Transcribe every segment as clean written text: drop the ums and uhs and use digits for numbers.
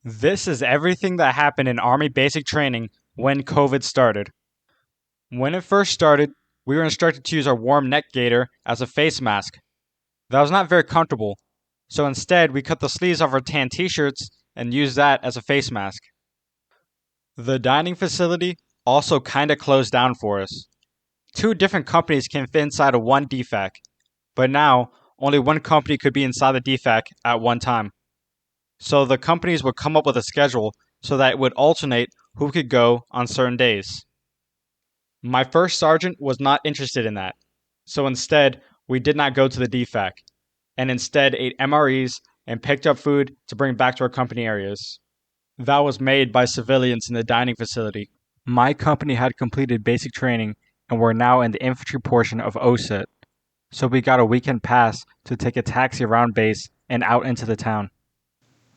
This is everything that happened in Army basic training when COVID started. When it first started, we were instructed to use our warm neck gaiter as a face mask. That was not very comfortable, so instead we cut the sleeves off our tan t-shirts and used that as a face mask. The dining facility also kinda closed down for us. Two different companies can fit inside of one DFAC, but now only one company could be inside the DFAC at one time. So the companies would come up with a schedule so that it would alternate who could go on certain days. My first sergeant was not interested in that, so instead we did not go to the DFAC, and instead ate MREs and picked up food to bring back to our company areas. That was made by civilians in the dining facility. My company had completed basic training and were now in the infantry portion of OSET, so we got a weekend pass to take a taxi around base and out into the town.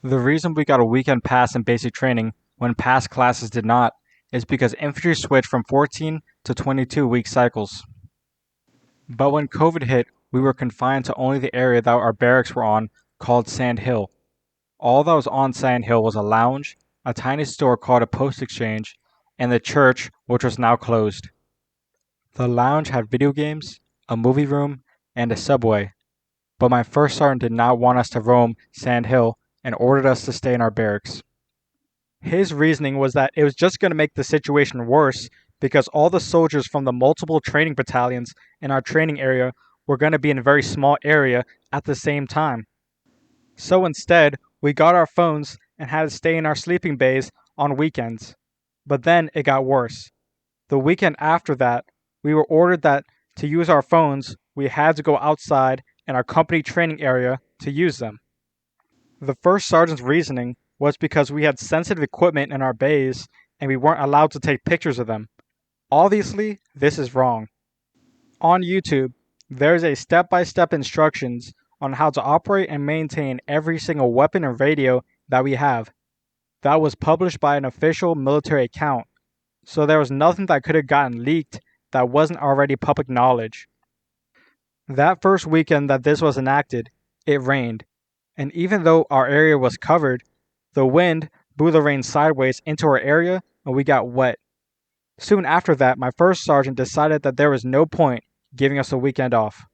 The reason we got a weekend pass in basic training when past classes did not is because infantry switched from 14 to 22-week cycles. But when COVID hit, we were confined to only the area that our barracks were on, called Sand Hill. All that was on Sand Hill was a lounge, a tiny store called a post exchange, and the church, which was now closed. The lounge had video games, a movie room, and a subway, but my first sergeant did not want us to roam Sand Hill and ordered us to stay in our barracks. His reasoning was that it was just going to make the situation worse because all the soldiers from the multiple training battalions in our training area were going to be in a very small area at the same time. So instead, we got our phones and had to stay in our sleeping bays on weekends. But then it got worse. The weekend after that, we were ordered that to use our phones, we had to go outside in our company training area to use them. The first sergeant's reasoning was because we had sensitive equipment in our bays and we weren't allowed to take pictures of them. Obviously, this is wrong. On YouTube, there's a step-by-step instructions on how to operate and maintain every single weapon and radio that we have. That was published by an official military account, so there was nothing that could have gotten leaked that wasn't already public knowledge. That first weekend that this was enacted, it rained, and even though our area was covered, the wind blew the rain sideways into our area and we got wet. Soon after that, my first sergeant decided that there was no point giving us a weekend off.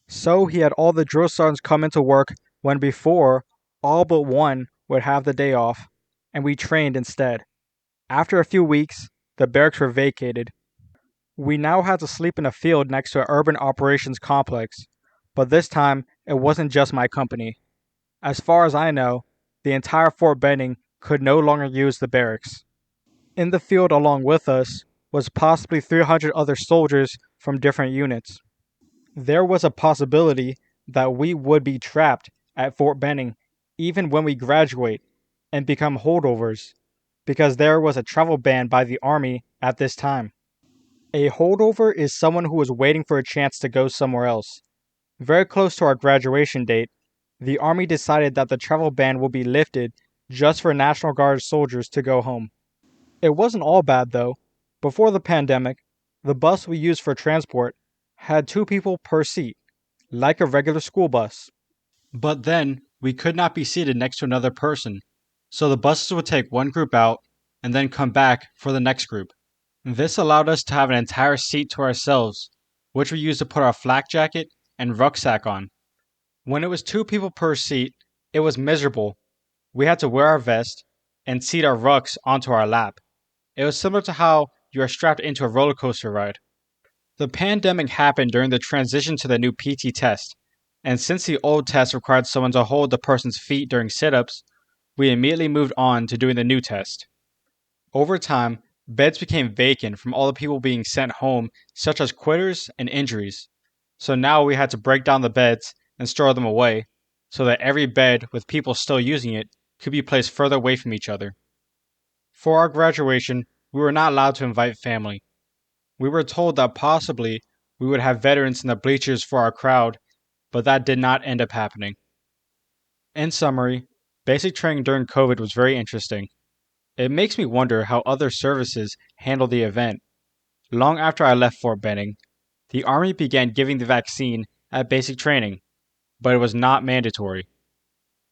So he had all the drill sergeants come into work when before, all but one would have the day off, and we trained instead. After a few weeks, the barracks were vacated. We now had to sleep in a field next to an urban operations complex, but this time it wasn't just my company. As far as I know, the entire Fort Benning could no longer use the barracks. In the field along with us was possibly 300 other soldiers from different units. There was a possibility that we would be trapped at Fort Benning even when we graduate and become holdovers, because there was a travel ban by the Army at this time. A holdover is someone who is waiting for a chance to go somewhere else. Very close to our graduation date, the Army decided that the travel ban will be lifted just for National Guard soldiers to go home. It wasn't all bad though. Before the pandemic, the bus we used for transport had 2 people per seat, like a regular school bus. But then, we could not be seated next to another person, so the buses would take one group out and then come back for the next group. This allowed us to have an entire seat to ourselves, which we used to put our flak jacket and rucksack on. When it was 2 people per seat, it was miserable. We had to wear our vest and seat our rucks onto our lap. It was similar to how you are strapped into a roller coaster ride. The pandemic happened during the transition to the new PT test, and since the old test required someone to hold the person's feet during sit-ups, we immediately moved on to doing the new test. Over time, beds became vacant from all the people being sent home, such as quitters and injuries. So now we had to break down the beds and store them away, so that every bed with people still using it could be placed further away from each other. For our graduation, we were not allowed to invite family. We were told that possibly we would have veterans in the bleachers for our crowd, but that did not end up happening. In summary, basic training during COVID was very interesting. It makes me wonder how other services handled the event. Long after I left Fort Benning, the Army began giving the vaccine at basic training, but it was not mandatory.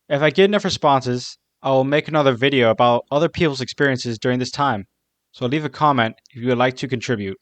If I get enough responses, I will make another video about other people's experiences during this time, so leave a comment if you would like to contribute.